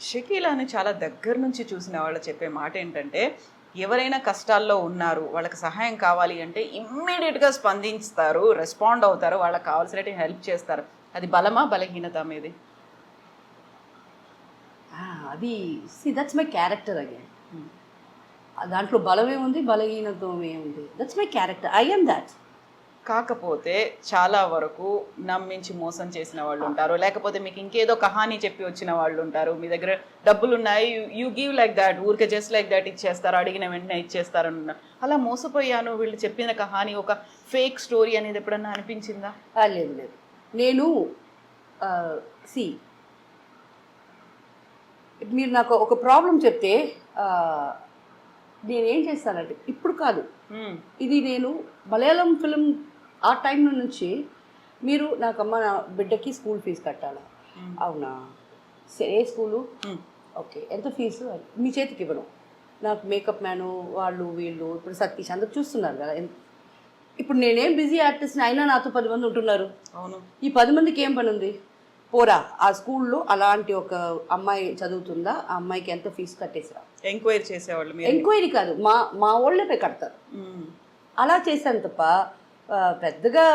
షకీలాని చాలా దగ్గర నుంచి చూసిన వాళ్ళు చెప్పే మాట ఏంటంటే, ఎవరైనా కష్టాల్లో ఉన్నారు, వాళ్ళకి సహాయం కావాలి అంటే ఇమ్మీడియట్‌గా స్పందిస్తారు, రెస్పాండ్ అవుతారు, వాళ్ళకి కావాల్సినట్టు హెల్ప్ చేస్తారు. అది బలమా? బలహీనత మీది? అది దట్స్ మై క్యారెక్టర్ అగైన్. దాంట్లో బలమేముంది, బలహీనత ఏముంది? That's my character. I am that. కాకపోతే చాలా వరకు నమ్మించి మోసం చేసిన వాళ్ళు ఉంటారు, లేకపోతే మీకు ఇంకేదో కహానీ చెప్పి వచ్చిన వాళ్ళు ఉంటారు. మీ దగ్గర డబ్బులు ఉన్నాయి, యూ గివ్ లైక్ దాట్, ఊరికే జస్ట్ లైక్ దాట్ ఇచ్చేస్తారు, అడిగిన వెంటనే ఇచ్చేస్తారు అన్న. అలా మోసపోయాను, వీళ్ళు చెప్పిన కహానీ ఒక ఫేక్ స్టోరీ అనేది ఎప్పుడన్నా అనిపించిందా? లేదు లేదు. నేను సి మీరు నాకు ఒక ప్రాబ్లం చెప్తే నేనేం చేస్తానంటే, ఇప్పుడు కాదు, ఇది నేను మలయాళం ఫిలిం ఆ టైం నుంచి మీరు నాకమ్మ నా బిడ్డకి స్కూల్ ఫీజు కట్టాలా, అవునా, ఏ స్కూలు, ఓకే, ఎంత ఫీజు, మీ చేతికి ఇవ్వను, నాకు మేకప్ మ్యాను వాళ్ళు వీళ్ళు ఇప్పుడు సతీష్ అందరు చూస్తున్నారు కదా. ఇప్పుడు నేనేం బిజీ ఆర్టిస్ట్ని అయినా నాతో 10 మంది ఉంటున్నారు. అవును. ఈ 10 మందికి ఏం పని ఉంది? పోరా ఆ స్కూల్లో అలాంటి ఒక అమ్మాయి చదువుతుందా, ఆ అమ్మాయికి ఎంత ఫీజు కట్టేసిరా. ఎంక్వైరీ చేసేవాళ్ళు? ఎంక్వైరీ కాదు, మా వాళ్ళే పోయి కడతారు. అలా చేశాను తప్ప పెద్దగా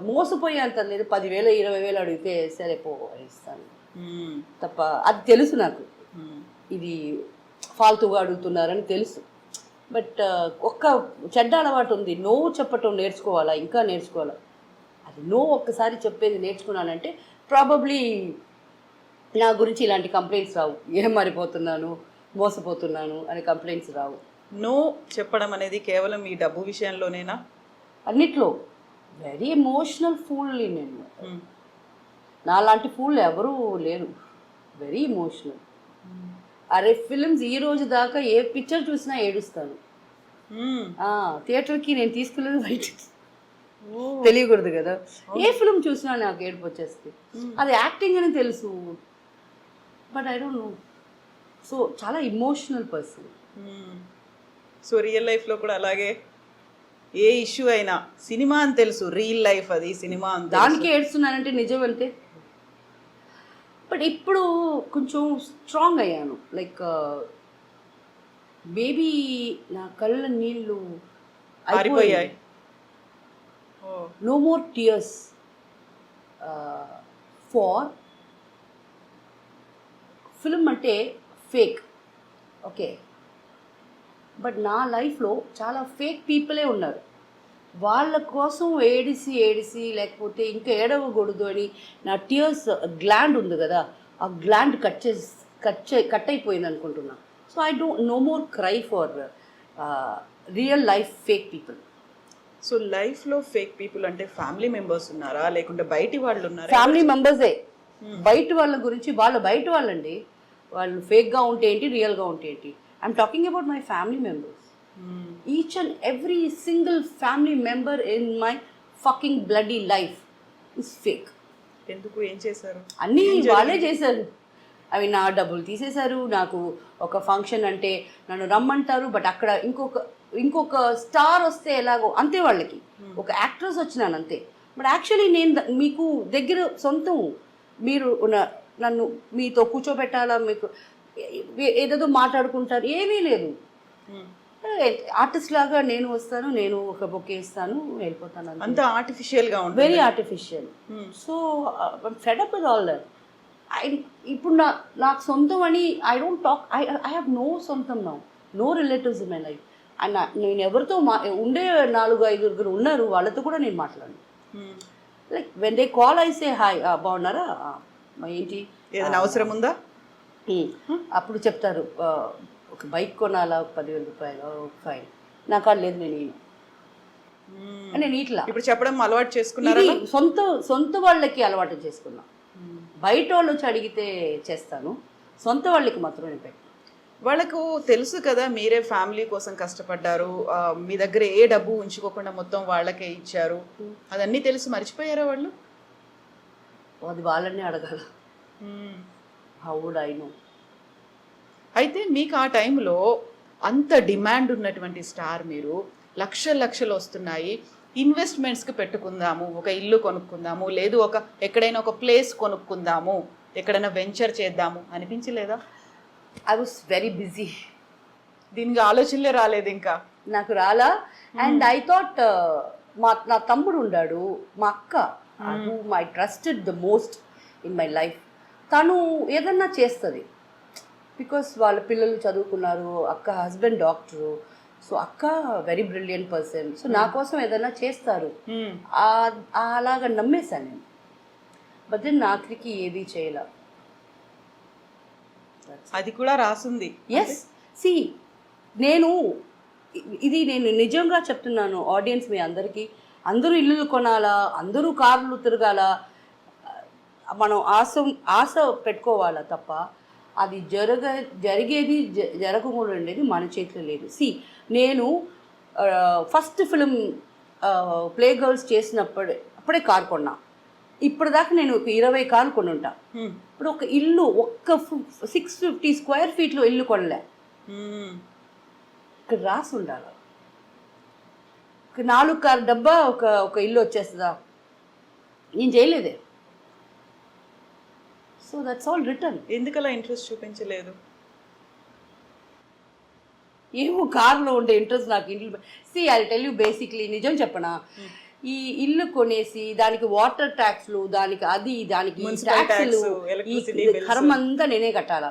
మోసపోయేంత లేదు. 10,000 20,000 అడిగితే సరే పో ఇస్తాను తప్ప. అది తెలుసు నాకు, ఇది ఫాల్తుగా అడుగుతున్నారని తెలుసు. బట్ ఒక్క చెడ్డ అలవాటు ఉంది, నో చెప్పటం నేర్చుకోవాలా, ఇంకా నేర్చుకోవాలా. అది నో ఒక్కసారి చెప్పేది నేర్చుకున్నానంటే ప్రాబబ్లీ నా గురించి ఇలాంటి కంప్లైంట్స్ రావు. ఏం మారిపోతున్నాను, మోసపోతున్నాను అనే కంప్లైంట్స్ రావు. నో చెప్పడం అనేది కేవలం ఈ డబ్బు విషయంలోనేనా? అన్నిట్లో. వెరీ ఎమోషనల్ ఫూల్ నేను. నాలాంటి ఫూల్ ఎవరూ లేరు. Very emotional. అరే ఫిలిమ్స్ ఈ రోజు దాకా ఏ పిక్చర్ చూసినా ఏడుస్తాను. థియేటర్కి నేను తీసుకెళ్ళదు, బయటికి తెలియకూడదు కదా. ఏ ఫిలిం చూసినా నాకు ఏడుపు వచ్చేస్తుంది. అది యాక్టింగ్ అని తెలుసు, but I don't know. So చాలా ఇమోషనల్ పర్సన్. సో రియల్ లైఫ్లో కూడా అలాగే? ఏ ఇష్యూ అయినా సినిమా అని తెలుసు, రియల్ లైఫ్ అది సినిమా అని దానికి ఏడుస్తున్నానంటే నిజం అంతే. బట్ ఇప్పుడు కొంచెం స్ట్రాంగ్ అయ్యాను. లైక్ బేబీ నా కళ్ళ నీళ్ళు అయిపోయాయి. No more tears for film అంటే ఫేక్, ఓకే. బట్ నా లైఫ్లో చాలా ఫేక్ పీపులే ఉన్నారు. వాళ్ళ కోసం ఏడిసి ఏడిసి లేకపోతే ఇంకా ఏడవకూడదు అని నా టియర్స్ గ్లాండ్ ఉంది కదా, ఆ గ్లాండ్ కట్ అయిపోయింది అనుకుంటున్నా. So I don't know more cry for real life fake people. So లైఫ్లో ఫేక్ పీపుల్ అంటే ఫ్యామిలీ మెంబర్స్ ఉన్నారా, లేకుంటే బయటి వాళ్ళు ఉన్నారా? ఫ్యామిలీ మెంబర్సే. బయట వాళ్ళ గురించి బయట వాళ్ళండి, వాళ్ళు ఫేక్గా ఉంటే ఏంటి, రియల్గా ఉంటే ఏంటి. I'm talking about my family members. Each and every single family member in my fucking bloody life is fake. ఎందుకు? ఏం చేశారు? అన్నీ వాళ్ళే చేశారు. అవి నా డబ్బులు తీసేశారు. నాకు ఒక ఫంక్షన్ అంటే నన్ను రమ్మంటారు, బట్ అక్కడ ఇంకొక స్టార్ వస్తే ఎలాగో అంతే, వాళ్ళకి ఒక యాక్ట్రెస్ వచ్చినాను అంతే. బట్ యాక్చువల్లీ నేను మీకు దగ్గర సొంతం, మీరు నన్ను మీతో కూర్చోబెట్టాలా, మీకు ఏదేదో మాట్లాడుకుంటారు, ఏమీ లేదు. ఆర్టిస్ట్ లాగా నేను వస్తాను, నేను ఒక బొకే ఇస్తాను, వెళ్ళిపోతాను. అంత ఆర్టిఫిషియల్గా ఉంటుంది, very artificial. So fed up with all that. ఇప్పుడు నాకు సొంతం అని I don't talk. I have no సొంతం now, no relatives in my life. And నేను ఎవరితో ఉండే 4-5 ఉన్నారు, వాళ్ళతో కూడా నేను మాట్లాడను. Like when they call I say hi, బాగున్నారా, ఏంటి, ఏదైనా అవసరం ఉందా, అప్పుడు చెప్తారు ఒక బైక్ కొనాలా, 10,000 రూపాయలు, ఫైన్, నా కాదు లేదు, నేను ఇట్లా ఇప్పుడు చెప్పడం అలవాటు చేసుకున్నారా? సొంత వాళ్ళకి అలవాటు చేసుకున్నా. బయట వాళ్ళు వచ్చి అడిగితే చేస్తాను, సొంత వాళ్ళకి మాత్రం నేను పెట్టను. వాళ్ళకు తెలుసు కదా మీరే ఫ్యామిలీ కోసం కష్టపడ్డారు, మీ దగ్గర ఏ డబ్బు ఉంచుకోకుండా మొత్తం వాళ్ళకే ఇచ్చారు, అదన్నీ తెలుసు. మర్చిపోయారా వాళ్ళు? అది వాళ్ళని అడగాల. How would I know? అయితే మీకు ఆ టైంలో అంత డిమాండ్ ఉన్నటువంటి స్టార్ మీరు, లక్షలు వస్తున్నాయి, ఇన్వెస్ట్మెంట్స్కి పెట్టుకుందాము, ఒక ఇల్లు కొనుక్కుందాము, లేదు ఎక్కడైనా ఒక ప్లేస్ కొనుక్కుందాము, ఎక్కడైనా వెంచర్ చేద్దాము అనిపించలేదా? I was very busy. దీనికి ఆలోచనలే రాలేదు ఇంకా. నాకు రాలా. అండ్ ఐ థాట్ నా తమ్ముడు ఉన్నాడు, మా అక్క, whom I trusted the most in my life. తను ఏదన్నా చేస్తుంది, బికాస్ వాళ్ళ పిల్లలు చదువుకున్నారు, అక్క హస్బెండ్ డాక్టరు, సో అక్క వెరీ బ్రిలియంట్ పర్సన్, సో నా కోసం ఏదన్నా చేస్తారు అలాగా నమ్మేశాను నేను. బట్ దెన్ ఆఖరికి ఏది చేయలే. అది కూడా రాసుంది. ఎస్ సి నేను నిజంగా చెప్తున్నాను ఆడియన్స్ మీ అందరికీ, అందరూ ఇల్లులు కొనాలా, అందరూ కార్లు తిరగాల, మనం ఆశ పెట్టుకోవాలా తప్ప అది జరిగేది జరగకుండా ఉండేది మన చేతిలో లేదు. సి నేను ఫస్ట్ ఫిలిం ప్లే గర్ల్స్ అప్పుడే కార్ కొన్నా. ఇప్పటిదాకా నేను ఒక 20 కార్లు కొని ఉంటా. ఇప్పుడు ఒక ఇల్లు ఒక్క 650 స్క్వేర్ ఫీట్లో ఇల్లు కొనలే. ఇక్కడ రాసి ఉండాలి. ఒక 4 కార్ డబ్బా ఒక ఇల్లు వచ్చేస్తుందా? నేను చేయలేదే. So that's all return. ఎందుకలా ఇంట్రెస్ట్ చూపించలేదు? ఏమో కార్లో ఉండే ఇంట్రెస్ట్ నాకు. ఇంట్లో see I tell you basically నిజం చెప్పనా, ఈ ఇల్లు కొనేసి దానికి వాటర్ ట్యాక్స్లు, దానికి ట్యాక్స్లు, ఈ కర్మ అంతా నేనే కట్టాలా.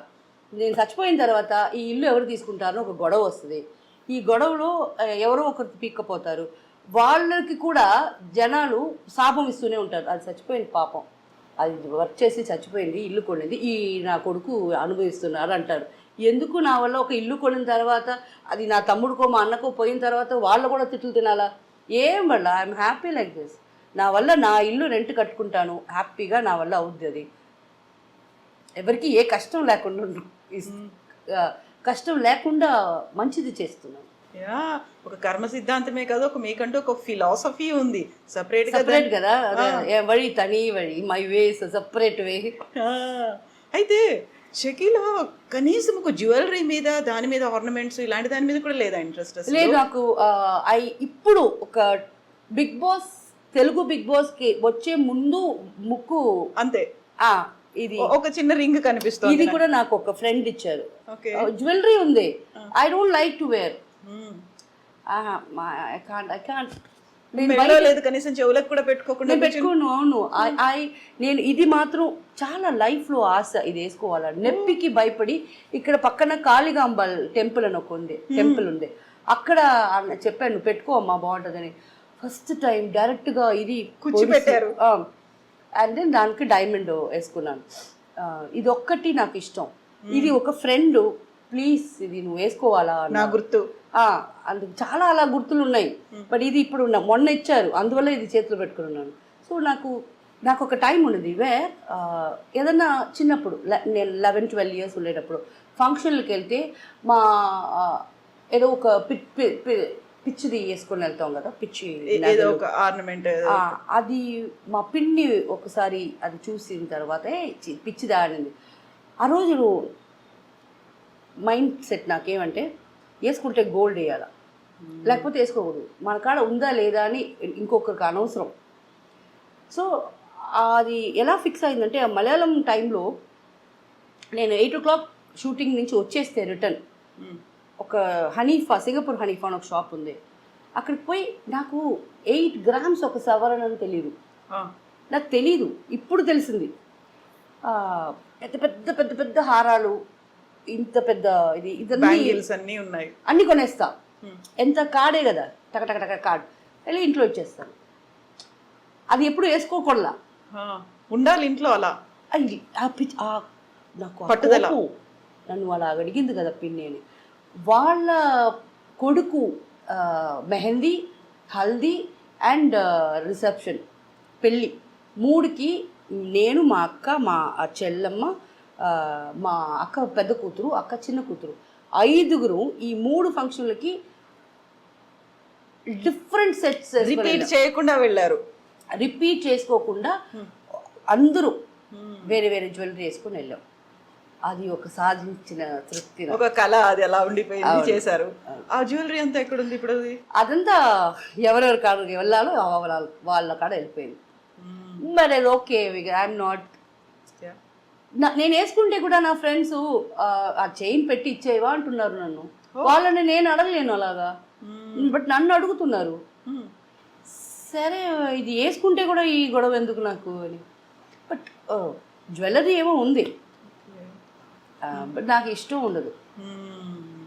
నేను చచ్చిపోయిన తర్వాత ఈ ఇల్లు ఎవరు తీసుకుంటారో ఒక గొడవ వస్తుంది. ఈ గొడవలో ఎవరో ఒకరు పీక్కపోతారు. వాళ్ళకి కూడా జనాలు శాపం ఇస్తూనే ఉంటారు. అది చచ్చిపోయింది పాపం, అది వర్క్ చేసి చచ్చిపోయింది, ఇల్లు కొనేది ఈ నా కొడుకు అనుభవిస్తున్నారు అంటారు. ఎందుకు నా వల్ల ఒక ఇల్లు కొనిన తర్వాత అది నా తమ్ముడికో మా అన్నకో పోయిన తర్వాత వాళ్ళు కూడా తిట్లు తినాలా? ఏం వల్ల ఐఎమ్ హ్యాపీ లైక్ దిస్. నా వల్ల నా ఇల్లు రెంట్ కట్టుకుంటాను, హ్యాపీగా నా వల్ల అవుద్ది. అది ఎవరికి ఏ కష్టం లేకుండా కష్టం లేకుండా మంచిది చేస్తున్నాను. ఒక కర్మ సిద్ధాంతమే కాదు, ఒక మీకంటూ ఒక ఫిలాసఫీ ఉంది సపరేట్ కదా. వഴി తని వഴി, మై వేస్ సపరేట్ వే. అయితే షకీలా కనీసం ఒక జ్యువెలరీ మీద, దాని మీద ఆర్నమెంట్స్ ఇలాంటి దాని మీద కూడా లేదా ఇంట్రెస్ట్? లేదు నాకు. ఇప్పుడు ఒక Bigg Boss, Telugu Bigg Boss కి వచ్చే ముందు ముక్కు అంతే. ఇది ఒక చిన్న రింగ్ కనిపిస్తుంది. ఇది కూడా నాకు ఒక ఫ్రెండ్ ఇచ్చారు. జ్యువెలరీ ఉంది. I don't like to wear. లేదు కనీసం చెవులకు కూడా పెట్టుకోకుండా పెట్టుకోను. అవును, నేను ఇది మాత్రం చాలా లైఫ్ లో ఆశ, ఇది వేసుకోవాలని. నొప్పికి భయపడి ఇక్కడ పక్కన కాళికాంబ టెంపుల్ అని ఒక టెంపుల్ ఉంది, అక్కడ చెప్పాను నువ్వు పెట్టుకో అమ్మా బాగుంటుందని. ఫస్ట్ టైం డైరెక్ట్ గా ఇది కూర్చోబెట్టారు. అండ్ దెన్ దానికి డైమండ్ వేసుకున్నాను. ఇది ఒక్కటి నాకు ఇష్టం. ఇది ఒక ఫ్రెండ్ ప్లీజ్ ఇది నువ్వు వేసుకోవాలా నా గుర్తు. అందుకు చాలా అలా గుర్తులు ఉన్నాయి. బట్ ఇది ఇప్పుడు మొన్న ఇచ్చారు, అందువల్ల ఇది చేతిలో పెట్టుకున్నాను. సో నాకు ఒక టైం ఉన్నది వేర్ ఏదన్నా చిన్నప్పుడు నేను 11-12 ఇయర్స్ ఉండేటప్పుడు ఫంక్షన్లకు వెళ్తే మా ఏదో ఒక పిచ్చిది వేసుకొని వెళ్తాం కదా, పిచ్చి అది మా పిన్ని ఒకసారి అది చూసిన తర్వాత పిచ్చిది ఆడింది. ఆ రోజు మైండ్ సెట్ నాకేమంటే వేసుకుంటే గోల్డ్ వేయాలా, లేకపోతే వేసుకోకూడదు. మన కాడ ఉందా లేదా అని ఇంకొకరికి అనవసరం. సో అది ఎలా ఫిక్స్ అయిందంటే, ఆ మలయాళం టైంలో నేను 8 o'clock షూటింగ్ నుంచి వచ్చేస్తే రిటర్న్ ఒక హనీఫా, సింగపూర్ హనీఫా అని ఒక షాప్ ఉంది, అక్కడికి పోయి నాకు 8 grams ఒక సవరణ అని తెలియదు. నాకు తెలీదు, ఇప్పుడు తెలిసింది. పెద్ద పెద్ద పెద్ద పెద్ద హారాలు, ఇంత పెద్ద ఇదన్నీ ఉన్నాయి, అన్ని కొనేస్తా. ఎంత కార్డే కదా, టక కార్డ్ వెళ్ళి ఇంట్లో ఇచ్చేస్తాను. అది ఎప్పుడు వేసుకోకూడలా, ఉండాలి ఇంట్లో. అలా నాకు నన్ను అలా అడిగింది కదా పిన్ని అని. వాళ్ళ కొడుకు మెహందీ, హల్దీ అండ్ రిసెప్షన్, పెళ్ళి 3కి నేను, మా అక్క, మా చెల్లమ్మ, మా అక్క పెద్ద కూతురు, అక్క చిన్న కూతురు, 5గురు ఈ 3 ఫంక్షన్లకి డిఫరెంట్ సెట్స్ రిపీట్ చేయకుండా వెళ్ళారు. రిపీట్ చేసుకోకుండా అందరూ వేరే వేరే జ్యువెలరీ వేసుకొని వెళ్ళాం. అది ఒక సాధించిన తృప్తి, ఒక కళ. అది ఎలా ఉండిపోయింది చేశారు. ఆ జ్యువెలరీ అంతా ఎక్కడుంది ఇప్పుడు? అదంతా ఎవరెవరి కాడికి వెళ్ళాలో వాళ్ళ కాడ వెళ్ళిపోయింది. మరి అది ఓకే, ఐఎమ్ నాట్ నేను వేసుకుంటే కూడా నా ఫ్రెండ్స్ ఆ చైన్ పెట్టి ఇచ్చేవా అంటున్నారు నన్ను. వాళ్ళని నేను అడగలేను అలాగా, బట్ నన్ను అడుగుతున్నారు. సరే ఇది వేసుకుంటే కూడా ఈ గొడవ ఎందుకు నాకు అని. బట్ జ్యువెలరీ ఏమో ఉంది, బట్ నాకు ఇష్టం ఉండదు.